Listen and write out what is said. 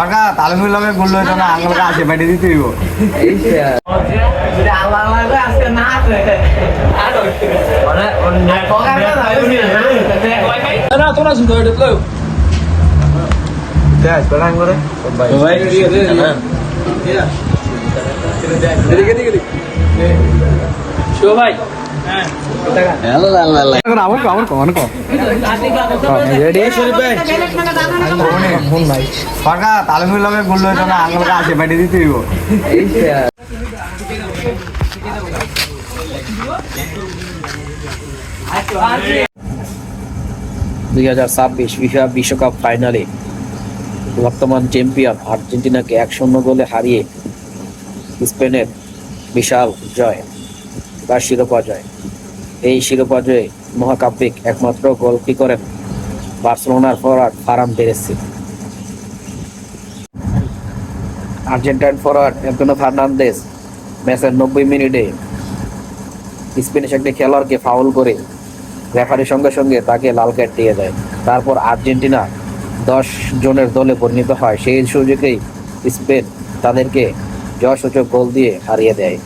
কাকা তালমির লগে গোল হইতো না আঙ্গুলকে আসে বাইরে দিতে হইব ভাই কাকা তালমির লগে গোল হইতো না আঙ্গুলকে আসে বাইরে দিতে হইব 2026 ফিফা বিশ্বকাপ ফাইনালে বর্তমান চ্যাম্পিয়ন আর্জেন্টিনাকে 1-0 গোলে হারিয়ে স্পেনের বিশাল জয় বা শিরোপা জয়। এই শিরোপা জয়ে মহাকাব্যিক একমাত্র গোলটি করেন বার্সেলোনার ফরওয়ার্ড ফারান পেরেসি। আর্জেন্টাইন ফরওয়ার্ড অ্যান্টোনিও ফার্নান্দেজ ম্যাচের 90 মিনিটে স্পেনিশ একটি খেলোয়াড়কে ফাউল করে রেফারির সঙ্গে সঙ্গে তাকে লাল কার্ড দিয়ে দেয়। তারপর আর্জেন্টিনা 10 জনের দলে পরিণত হয়। সেই সুযোগেই স্পেন তাদেরকে জয়সূচক গোল দিয়ে হারিয়ে দেয়।